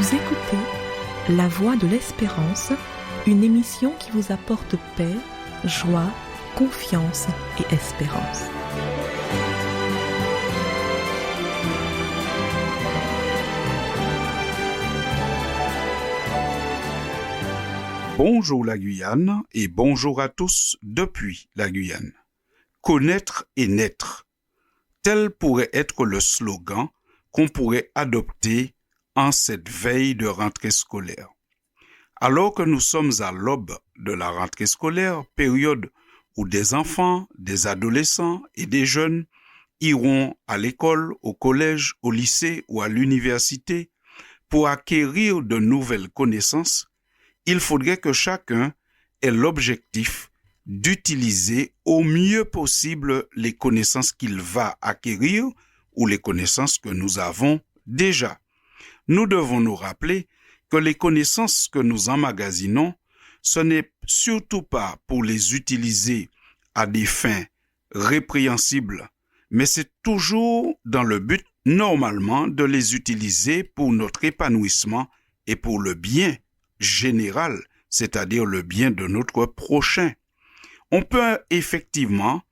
Vous écoutez La Voix de l'Espérance, une émission qui vous apporte paix, joie, confiance et espérance. Bonjour la Guyane et bonjour à tous depuis la Guyane. Connaître et naître, tel pourrait être le slogan qu'on pourrait adopter en cette veille de rentrée scolaire. Alors que nous sommes à l'aube de la rentrée scolaire, période où des enfants, des adolescents et des jeunes iront à l'école, au collège, au lycée ou à l'université pour acquérir de nouvelles connaissances, il faudrait que chacun ait l'objectif d'utiliser au mieux possible les connaissances qu'il va acquérir ou les connaissances que nous avons déjà. Nous devons nous rappeler que les connaissances que nous emmagasinons, ce n'est surtout pas pour les utiliser à des fins répréhensibles, mais c'est toujours dans le but, normalement, de les utiliser pour notre épanouissement et pour le bien général, c'est-à-dire le bien de notre prochain. On peut effectivement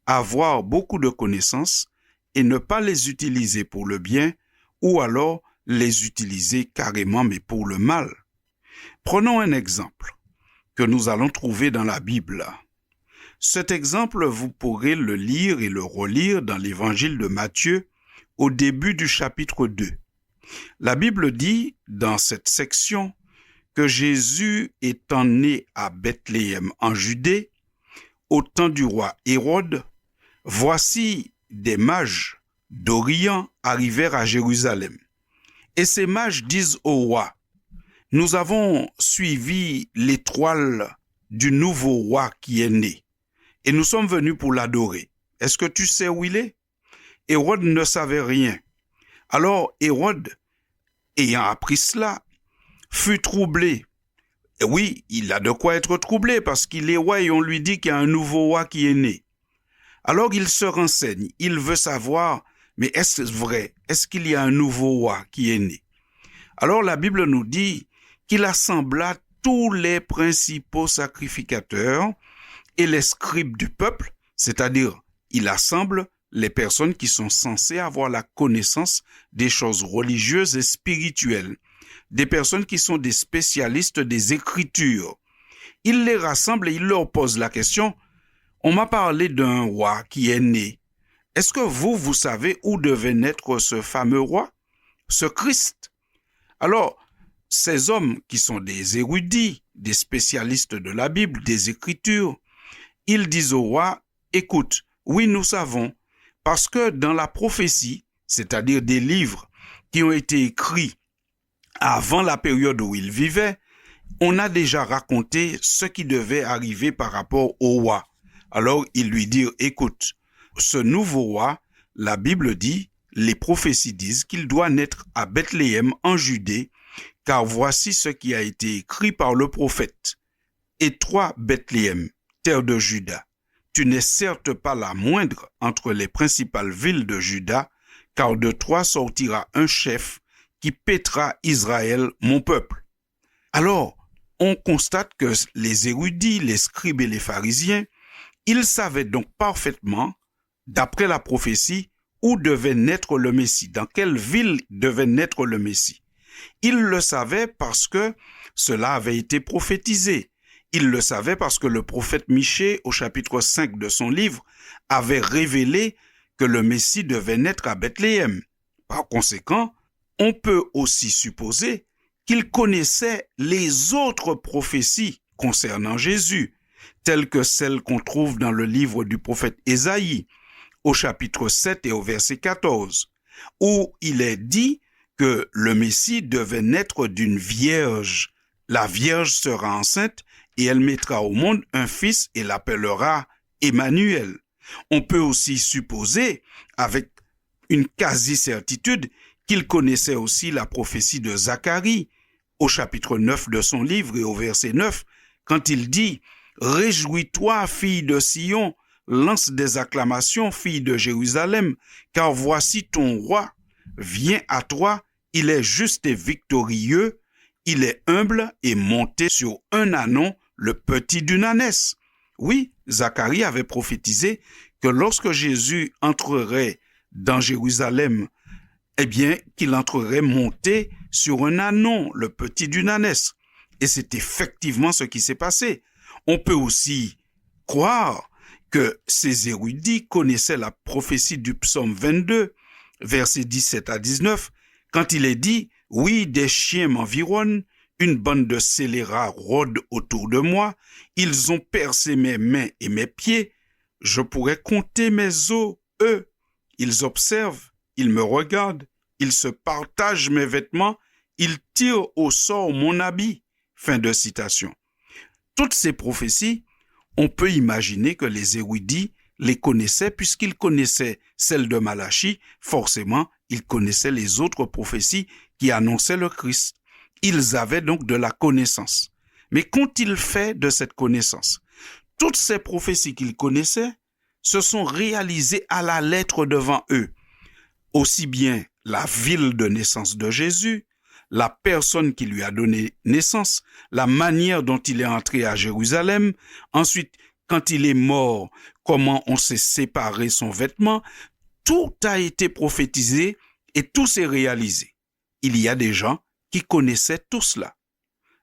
avoir beaucoup de connaissances et ne pas les utiliser pour le bien, ou alors les utiliser carrément mais pour le mal. Prenons un exemple que nous allons trouver dans la Bible. Cet exemple, vous pourrez le lire et le relire dans l'évangile de Matthieu au début du chapitre 2. La Bible dit dans cette section que Jésus étant né à Bethléem en Judée, au temps du roi Hérode, voici des mages d'Orient arrivèrent à Jérusalem. Et ces mages disent au roi, « Nous avons suivi l'étoile du nouveau roi qui est né, et nous sommes venus pour l'adorer. Est-ce que tu sais où il est ?» Hérode ne savait rien. Alors Hérode, ayant appris cela, fut troublé. Et oui, il a de quoi être troublé parce qu'il est roi et on lui dit qu'il y a un nouveau roi qui est né. Alors il se renseigne, il veut savoir, mais est-ce vrai? Est-ce qu'il y a un nouveau roi qui est né? Alors la Bible nous dit qu'il assembla tous les principaux sacrificateurs et les scribes du peuple, c'est-à-dire il assemble les personnes qui sont censées avoir la connaissance des choses religieuses et spirituelles, des personnes qui sont des spécialistes des Écritures. Il les rassemble et il leur pose la question, « On m'a parlé d'un roi qui est né. Est-ce que vous savez où devait naître ce fameux roi, ce Christ ?» Alors, ces hommes qui sont des érudits, des spécialistes de la Bible, des Écritures, ils disent au roi, « Écoute, oui, nous savons, parce que dans la prophétie, c'est-à-dire des livres qui ont été écrits avant la période où il vivait, on a déjà raconté ce qui devait arriver par rapport au roi. » Alors, ils lui dirent, « Écoute, ce nouveau roi, la Bible dit, les prophéties disent qu'il doit naître à Bethléem en Judée, car voici ce qui a été écrit par le prophète. Et toi, Bethléem, terre de Juda, tu n'es certes pas la moindre entre les principales villes de Juda, car de toi sortira un chef qui paîtra Israël, mon peuple. » Alors, on constate que les érudits, les scribes et les pharisiens, ils savaient donc parfaitement, d'après la prophétie, où devait naître le Messie, dans quelle ville devait naître le Messie. Ils le savaient parce que cela avait été prophétisé. Ils le savaient parce que le prophète Michée, au chapitre 5 de son livre, avait révélé que le Messie devait naître à Bethléem. Par conséquent, on peut aussi supposer qu'ils connaissaient les autres prophéties concernant Jésus, telles que celles qu'on trouve dans le livre du prophète Ésaïe, au chapitre 7 et au verset 14, où il est dit que le Messie devait naître d'une vierge. La vierge sera enceinte et elle mettra au monde un fils et l'appellera Emmanuel. On peut aussi supposer, avec une quasi-certitude, qu'il connaissait aussi la prophétie de Zacharie, au chapitre 9 de son livre et au verset 9, quand il dit « Réjouis-toi, fille de Sion, lance des acclamations, fille de Jérusalem, car voici ton roi vient à toi, il est juste et victorieux, il est humble et monté sur un ânon, le petit d'une ânesse. Oui, Zacharie avait prophétisé que lorsque Jésus entrerait dans Jérusalem, qu'il entrerait monté sur un ânon, le petit d'une ânesse. Et c'est effectivement ce qui s'est passé. On peut aussi croire que ces érudits connaissaient la prophétie du psaume 22, versets 17 à 19, quand il est dit « Oui, des chiens m'environnent, une bande de scélérats rôde autour de moi, ils ont percé mes mains et mes pieds, je pourrais compter mes os, eux. Ils observent, ils me regardent, ils se partagent mes vêtements, ils tirent au sort mon habit. » Fin de citation. Toutes ces prophéties, on peut imaginer que les érudits les connaissaient puisqu'ils connaissaient celle de Malachie, forcément, ils connaissaient les autres prophéties qui annonçaient le Christ. Ils avaient donc de la connaissance. Mais qu'ont-ils fait de cette connaissance? Toutes ces prophéties qu'ils connaissaient se sont réalisées à la lettre devant eux. Aussi bien la ville de naissance de Jésus, la personne qui lui a donné naissance, la manière dont il est entré à Jérusalem, ensuite, quand il est mort, comment on s'est séparé son vêtement, tout a été prophétisé et tout s'est réalisé. Il y a des gens qui connaissaient tout cela.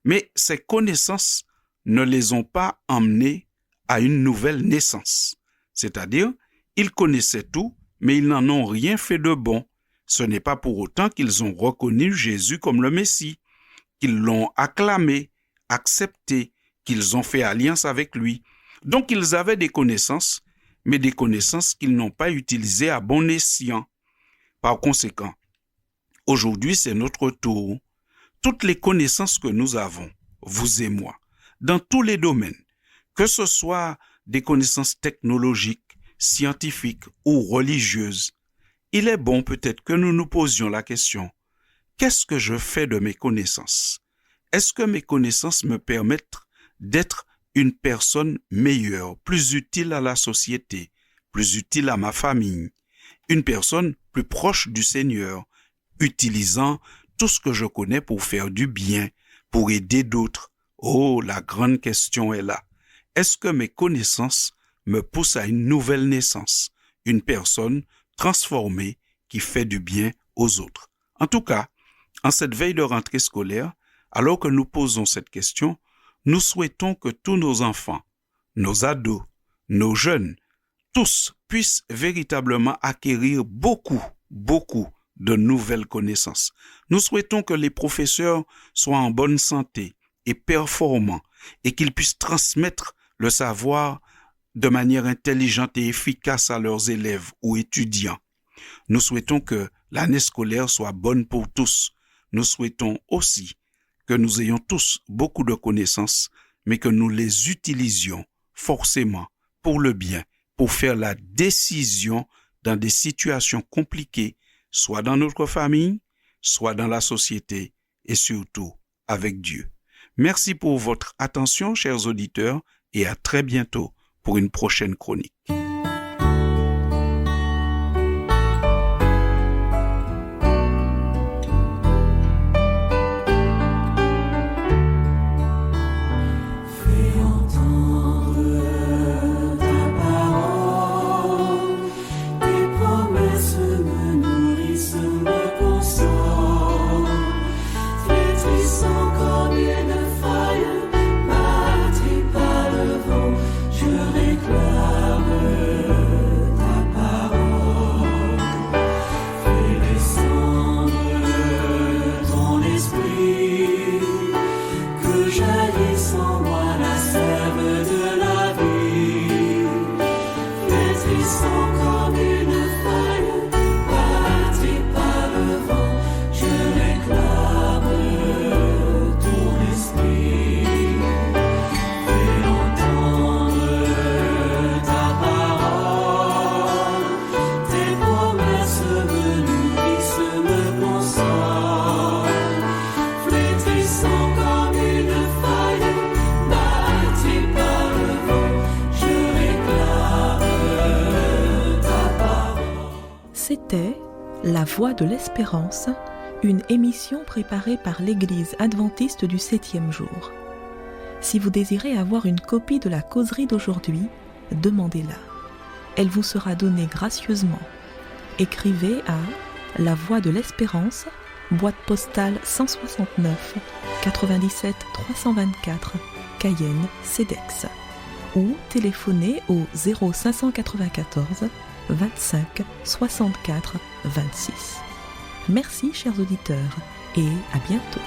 Mais ces connaissances ne les ont pas emmenés à une nouvelle naissance. C'est-à-dire, ils connaissaient tout, mais ils n'en ont rien fait de bon. Ce n'est pas pour autant qu'ils ont reconnu Jésus comme le Messie, qu'ils l'ont acclamé, accepté, qu'ils ont fait alliance avec lui. Donc ils avaient des connaissances, mais des connaissances qu'ils n'ont pas utilisées à bon escient. Par conséquent, aujourd'hui c'est notre tour. Toutes les connaissances que nous avons, vous et moi, dans tous les domaines, que ce soit des connaissances technologiques, scientifiques ou religieuses, il est bon peut-être que nous nous posions la question, qu'est-ce que je fais de mes connaissances? Est-ce que mes connaissances me permettent d'être une personne meilleure, plus utile à la société, plus utile à ma famille, une personne plus proche du Seigneur, utilisant tout ce que je connais pour faire du bien, pour aider d'autres? Oh, la grande question est là. Est-ce que mes connaissances me poussent à une nouvelle naissance, une personne transformée qui fait du bien aux autres? En tout cas, en cette veille de rentrée scolaire, alors que nous posons cette question, nous souhaitons que tous nos enfants, nos ados, nos jeunes, tous puissent véritablement acquérir beaucoup de nouvelles connaissances. Nous souhaitons que les professeurs soient en bonne santé et performants et qu'ils puissent transmettre le savoir de manière intelligente et efficace à leurs élèves ou étudiants. Nous souhaitons que l'année scolaire soit bonne pour tous. Nous souhaitons aussi que nous ayons tous beaucoup de connaissances, mais que nous les utilisions forcément pour le bien, pour faire la décision dans des situations compliquées, soit dans notre famille, soit dans la société et surtout avec Dieu. Merci pour votre attention, chers auditeurs, et à très bientôt pour une prochaine chronique. C'était La Voix de l'Espérance, une émission préparée par l'Église adventiste du 7e jour. Si vous désirez avoir une copie de la causerie d'aujourd'hui, demandez-la. Elle vous sera donnée gracieusement. Écrivez à La Voix de l'Espérance, boîte postale 169 97 324, Cayenne, CEDEX, ou téléphonez au 0594 25 64 26. Merci chers auditeurs et à bientôt.